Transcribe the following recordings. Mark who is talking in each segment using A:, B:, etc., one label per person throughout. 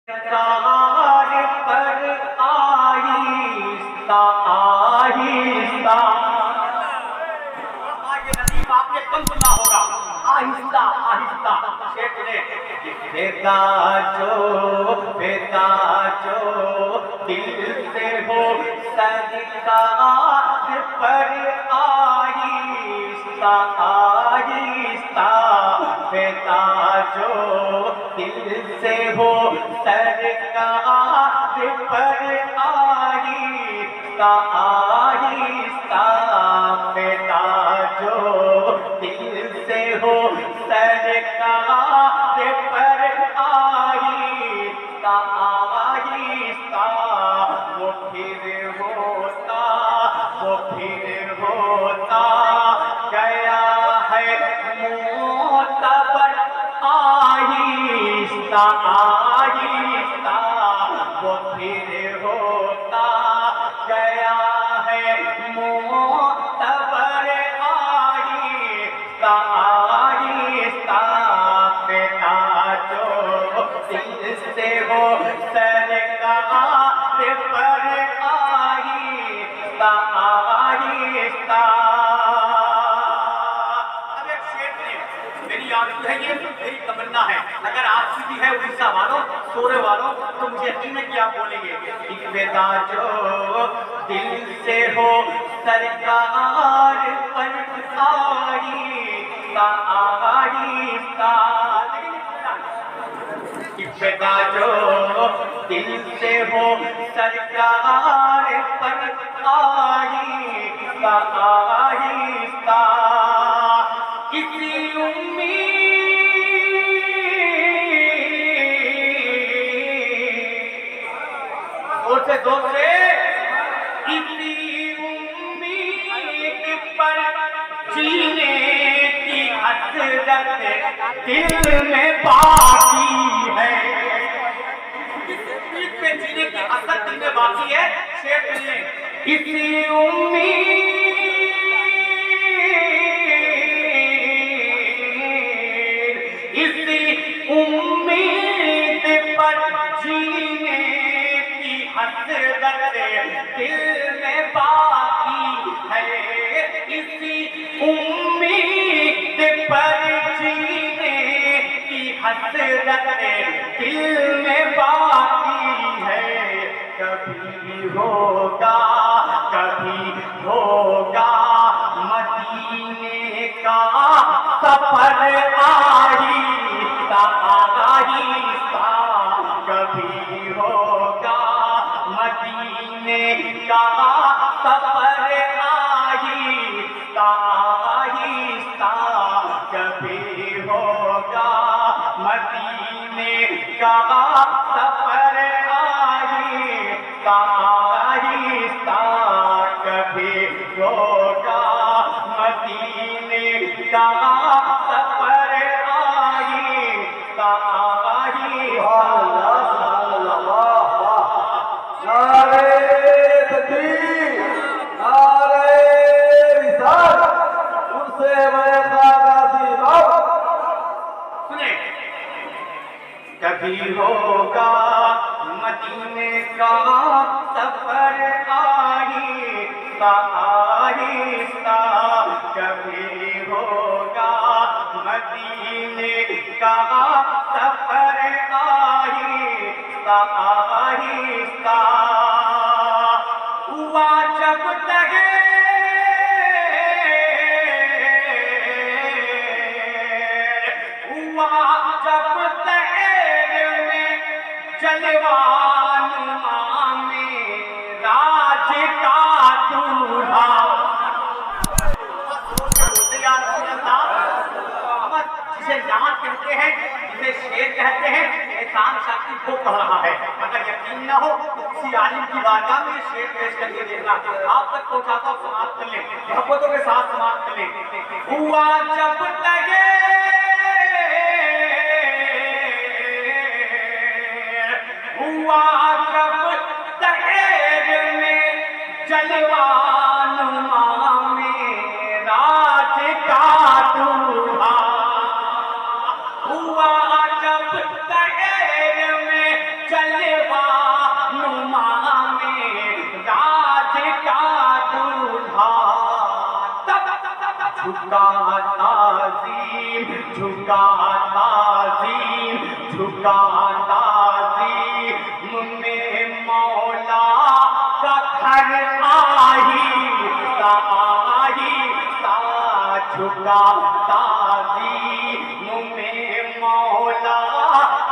A: Car पर आहिस्ता आहिस्ता। ये नदीम आपने कम सुना होगा, आहिस्ता आहिस्ता। शेख ने बेटा जो दिल से हो सरकार पर आहिस्ता आहिस्ता। बेटा जो दिल से हो सरकार पर आहिस्ता आहिस्ता। बेटा जो दिल से हो सरकार पर आहिस्ता आहिस्ता। वो फिर होता गया है मोतबर आहिस्ता आहिस्ता। वो फिर होता गया है मोतबर आहिस्ता आहिस्ता। बेटा जो दिल से हो सरकार पर आहिस्ता आहिस्ता। अब एक शेर ने मेरी आरज़ू है, ये मेरी तमन्ना है, अगर आपकी भी है उड़ीसा वालों, सोरे वालों, तो मुझे यकीन है कि आप बोलेंगे कि बेटा जो दिल से हो सरकार पर आहिस्ता आहिस्ता। कि बेटा जो दिल से हो सरकार पर आहिस्ता आहिस्ता। किसी जोर से किसी उम्मीद पर जीने की हसरत दिल में बाकी है। किस उम्मीद पे जीने की हसरत दिल में बाकी है? शेर सुनिए। किसी उम्मीद पर जीने की हसरत दिल में बाकी है। इसी उम्मीद पर जीने की हसरत दिल में बाकी है। कभी होगा मदीने का सफर आहिस्ता आहिस्ता। कभी होगा मदीने का सफर आहिस्ता आहिस्ता। कभी होगा मदीने का सफर आहिस्ता आहिस्ता। कभी होगा मदीने का सफर आहिस्ता आहिस्ता।
B: नारे तकबीर, नारे रिसालत, उनसे मैं खागासी बाप।
A: सुने, कभी होगा मदीने का सफर आहिस्ता आहिस्ता। कभी होगा मदीने का सफर आहिस्ता आहिस्ता। हुआ जब तक जलवान में राज का दूल्हा। जिसे नात कहते हैं, जिसे शेर कहते हैं, एहसान शाकिर को पढ़ रहा है। अगर यकीन न हो तो किसी आलिम की बारगाह में शेर पेश करके देखना, आप तक पहुंचाता समाप्त कर ले, मोहब्बतों के साथ समाप्त कर ले। हुआ जब तक हुआ जब तहर में जलवान में राज का दूल्हा। हुआ जब तहर में झुका ताज़ीम, झुका ताज़ीम, झुका ताज़ीम में मौला का घर आहिस्ता आहिस्ता, झुका ताज़ीम में मौला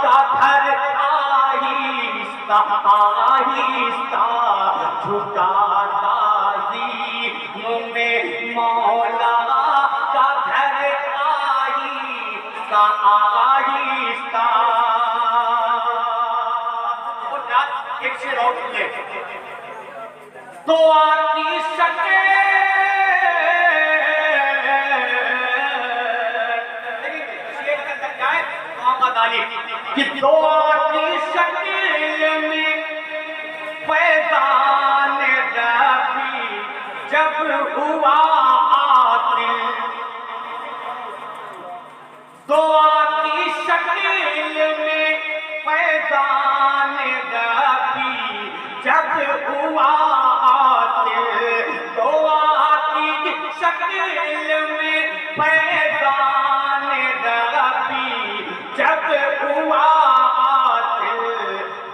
A: का घर आहिस्ता आहिस्ता, झुका ताज़ीम में मौला का घर आहिस्ता आहिस्ता। एक शेर और सुनिए। तो आती शके कि दो की शकील में फैज़ान रबी जब हुआ आतिल, दो की शकील में फैज़ान रबी जब हुआ आतिल, दो की शकील में फैज़ान रबी जब हुआ आतिल,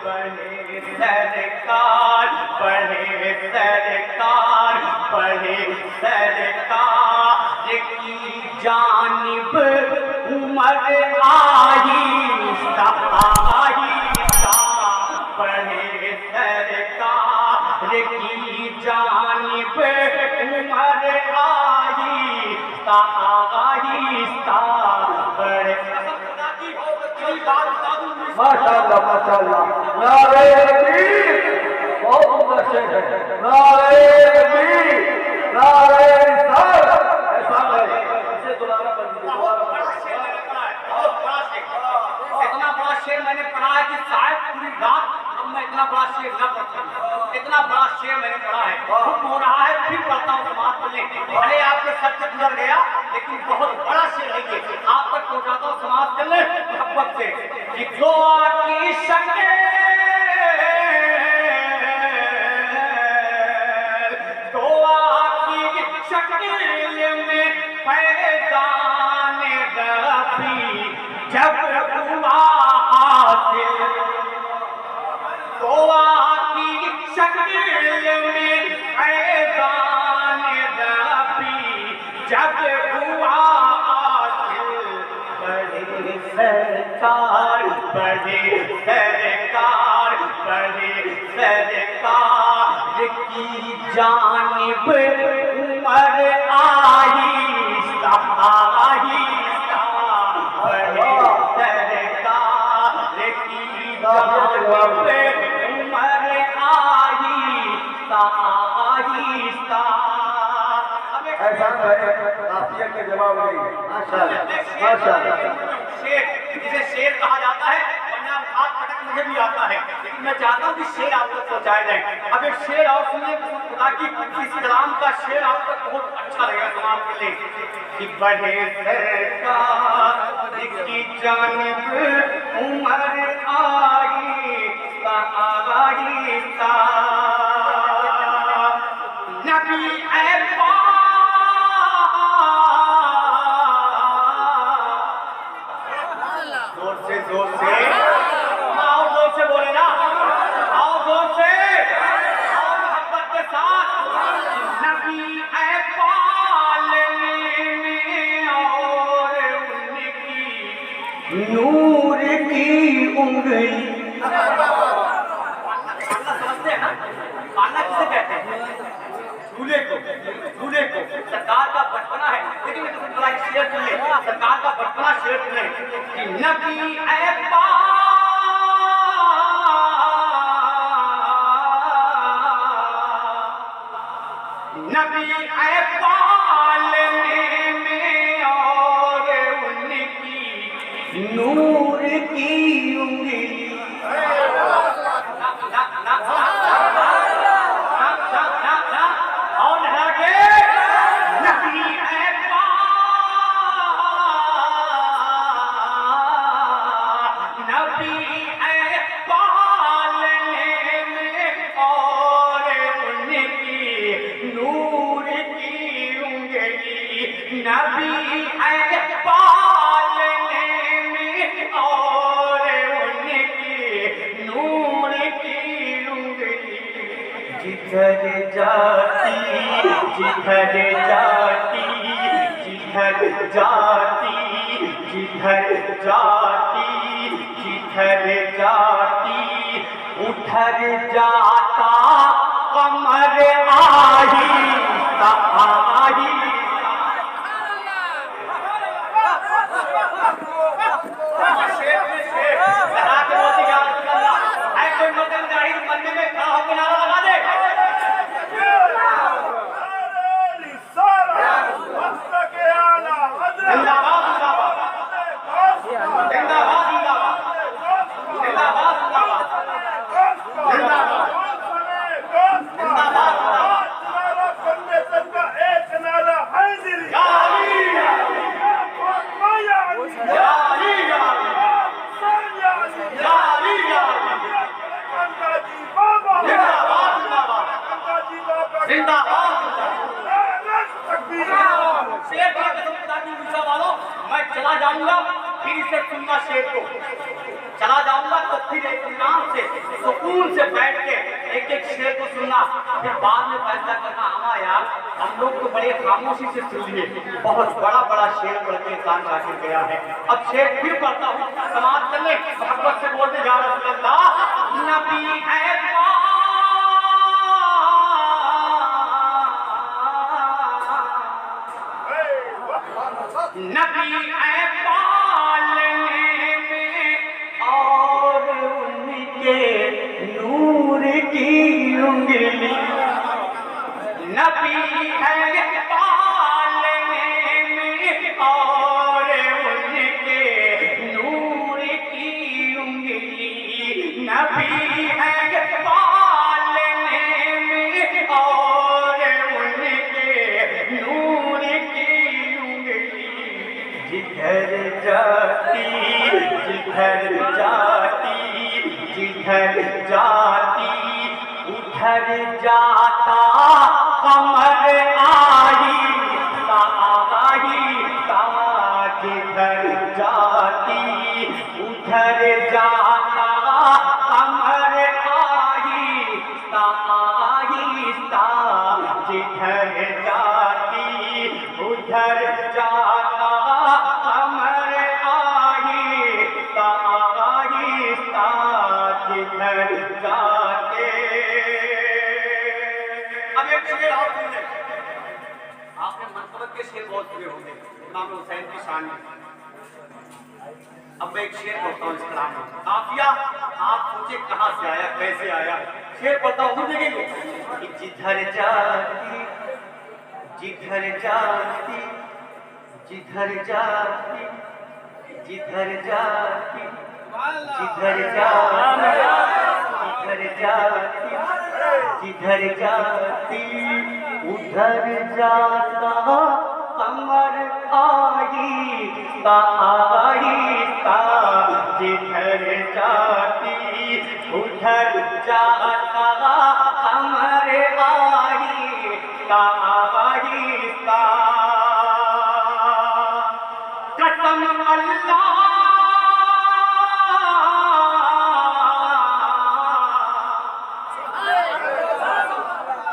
A: बड़े सरकार बड़े सरकार बड़े सरकार की जानिब उमर आहिस्ता आहिस्ता, बड़े सरकार की जानिब उमर आहिस्ता आहिस्ता, बड़े
B: माशाअल्लाह माशाअल्लाह। नारे तकबीर, बहुत सुंदर शेर है। नारे तकबीर, नारे रिसालत। ऐसा है, इसे दोबारा पढ़ दीजिए, दोबारा पढ़ दीजिए।
A: इतना बड़ा शेर मैंने पढ़ा है कि शायद पूरी रात अब मैं इतना बड़ा शेर न पढ़ता हूँ। इतना बड़ा शेर मैंने पढ़ा है, हुक्म हो रहा है फिर पढ़ता हूँ समाप्त करने। भले आपके सर से गुजर गया लेकिन बहुत बड़ा शेर है ये, आप तक पहुँचाता हूँ समाप्त कर ले मोहब्बत से। कि जो की शके तो की शकील में फैज़ान रबी जब हुआ हासिल, तो की शकील में फैज़ान रबी जब हुआ हासिल, बड़े सरकार बड़े सरकार बड़े सरकार की जानिब उमर आहिस्ता आहिस्ता, बड़े सरकार की जानिब उमर आहिस्ता आहिस्ता।
B: ऐसा है, काफिया के जवाब नहीं है। माशाअल्लाह माशाअल्लाह।
A: शेर जिसे शेर कहा जाता है, वरना हाथ पटक मुझे भी आता है, लेकिन मैं चाहता हूँ कि शेर आप तक पहुँचाया जाए। अब एक शेर और सुनिए, खुदा की इस कलाम का शेर आप तक बहुत अच्छा लगेगा समाप्त के लिए। कि बड़े सरकार की जानिब उमर आहिस्ता आहिस्ता, नबी ए जोर से आओ, जोर से बोले ना, आओ जोर से, आओ मोहब्बत के साथ। नबी ए पालने में और उनकी नूर की उंगली, समझते हैं ना पालना किसे कहते हैं? झूले को, झूले को। सरकार का बचपना है, लेकिन बड़ा शेर सुन ले, सरकार का बचपना शेर सुन ले कि नबी ए नबी ए पालने में और उनकी नूर की उंगली, और आगे नबी ए नबी जिधर जाती जिधर जाती जिधर जाती जिधर जाती जिधर जाती उधर जाता कमर आही आही मैं चला जाऊंगा फिर इसे सुनना शेर को चला जाऊंगा तो फिर इत्मीनान से सुकून से बैठ के एक एक शेर को सुनना फिर बाद में फैसला करना। हमारा यार हम लोग तो बड़े खामोशी से सुन लिए बहुत बड़ा बड़ा शेर पढ़ के इंसान काशिर गया है। अब शेर फिर पढ़ता हूँ समाज चले मोहब्बत से बोलते जा रसूल अल्लाह नबी है नबी है पालने में और उनके नूर की उंगली नबी है पालने में और उनके नूर की उंगली नबी है पालने में और उनके नूर की जिधर जाती जिधर जाती जिधर जाती उधर जाता कमर आही जिधर जाती उधर जाता कमर आही जिधर जाती उधर जाता कमर आहिस्ता जिधर जाते। अब एक शेर और सुन ले आपने मनसबत के शेर बहुत सुने होंगे इमाम हुसैन की शान में। अब मैं एक शेर पढ़ता हूँ इस कलाम में काफिया आप सोचे कहाँ से आया कैसे आया शेर पढ़ता हूँ देखेंगे कि जिधर जाती जिधर जाती जिधर जाती जिधर जाती जिधर जाती जिधर जाती जिधर जाती उधर जाता कमर आहिस्ता जिधर जाती उधर जाता कमर आहिस्ता कसम अल्लाह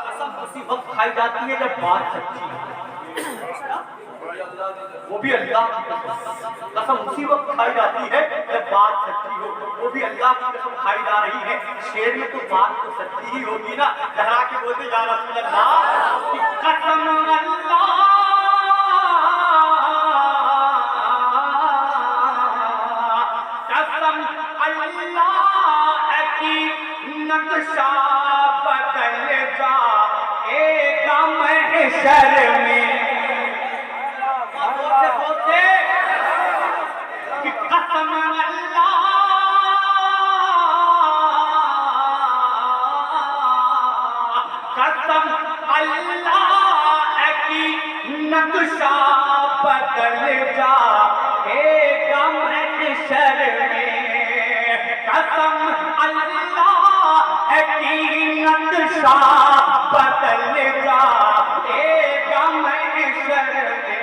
A: कसम उसी वक्त खाई जाती है जब बात सच्ची है वो भी अल्लाह की कसम उसी वक्त खाई जाती है जब बात सच्ची हो वो भी अल्लाह की कसम खाई जा रही है। शेर में तो बात तो सच्ची ही होगी ना लहरा के बोलते या रसूल अल्लाह कसम अल्लाह अल्लाह की नक्शा बदल जाएगा महशर में बोलते कि कसम अल्लाह कसम अल्लाह की नक्शा बदल जाएगा महशर में कसम अल्लाह की नक्शा बदल जाएगा महशर में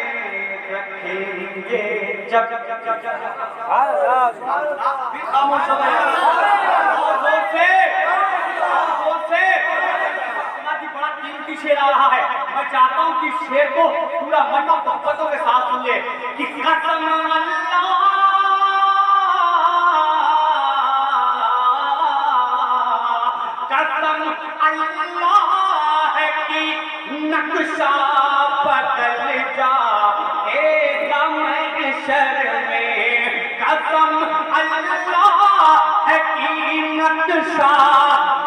A: रखेंगे जब खामोश हो गया की शेर को पूरा मन और मोहब्बतों के साथ सुन ले कि कसम अल्लाह की नक्शा बदल जा एकदम शर में कसम अल्लाह की नक्शा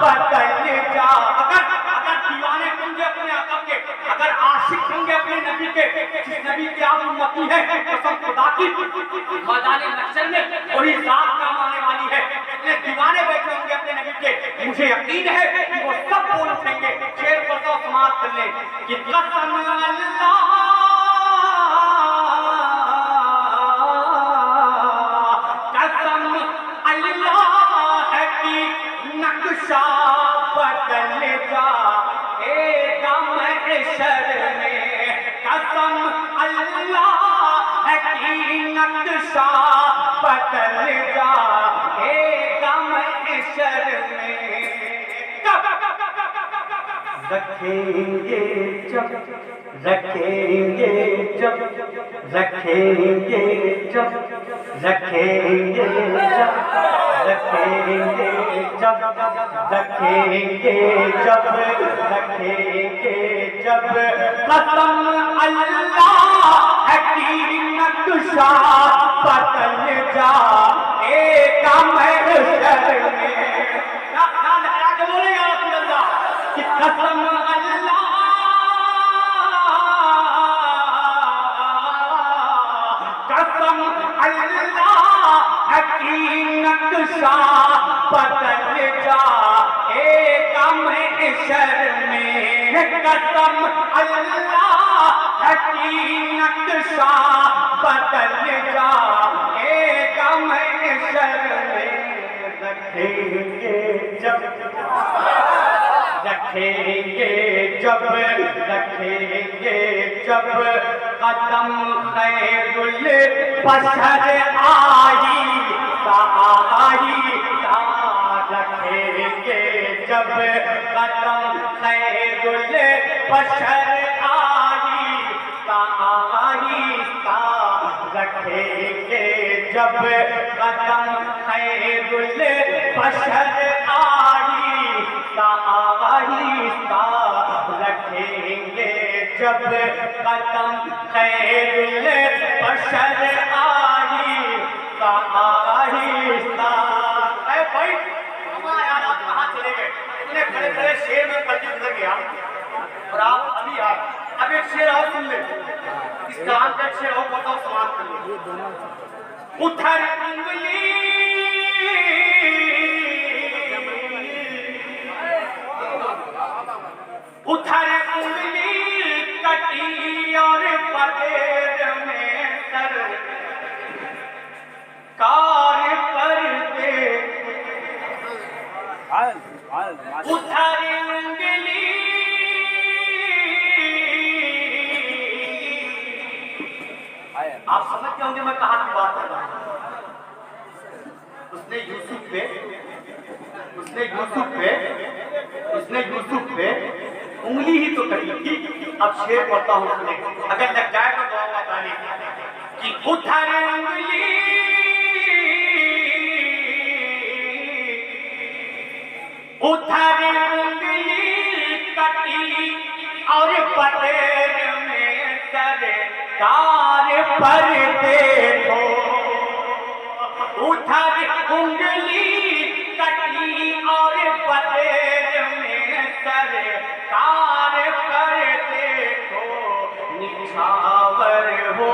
A: बदल जा। अगर दीवाने होंगे अपने आका के, अगर आशिक होंगे अपने नबी के, जिस नबी की आप उम्मती है, कसम खुदा की मैदान नक्शल में वही जात काम आने वाली है। जितने दीवाने बैठे होंगे अपने नबी के, मुझे यकीन है कि वो सब बोल उठेंगे। शेर पर तो समाप्त कर ले कि कसम अल्लाह की नक्शा बदल जा एकदम शर में कसम अल्लाह की नक्शा बदल जा एकदम शर में रखेंगे जब रखेंगे जब रखेंगे जब रखेंगे जब रखेंगे जब रखेंगे जब रखेंगे जब कसम अल्लाह की नक्शा बदल जा एकदम शर में बोले या रसूल अल्लाह कि कसम अल्लाह कसम अल्लाह की नक्शा बदल जा एकदम शर में कसम अल्लाह की नक्शा बदल जा एकदम शर में रखेंगे जब रखेंगे जब रखेंगे जब कदम खैरुल बशर आई रखेंगे जब कदम खैरुल बशर आई रखेंगे जब कदम खैरुल बशर आई रखेंगे जब कदम खैरुल बशर आई भाई यार आप कहाँ चले गए? इतने खड़े खड़े शेर में पलटी गुजर गया और आप अभी आए। अब एक शेर और सुन ले, इस कान का शेर और बताओ समाप्त कर ले। उधर उंगली उधर उंगली कटी और पदेर में सर कार पर दे उधर उंगली आप समझते होंगे मैं कहाँ की बात कर रहा हूँ। उसने यूसुफ पे उंगली ही तो कटी थी। अब शेर पढ़ता हूँ उसने, अगर लग जाए तो दुआ बताने कि उधर उंगली कटी और पटेर में सरकार पर देखो उधर उंगली कटी और पटेर में सरकार पर देखो निछावर हो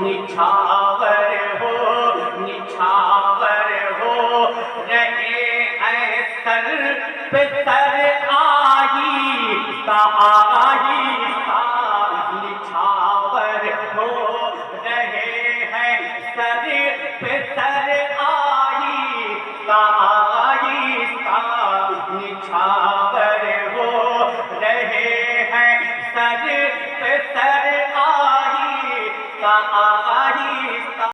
A: निछावर हो निछावर हो रहे हैं सर पे सर आई निछावर हो रहे हैं सर पे सर आई निछावर हो रहे हैं सर पे सर आई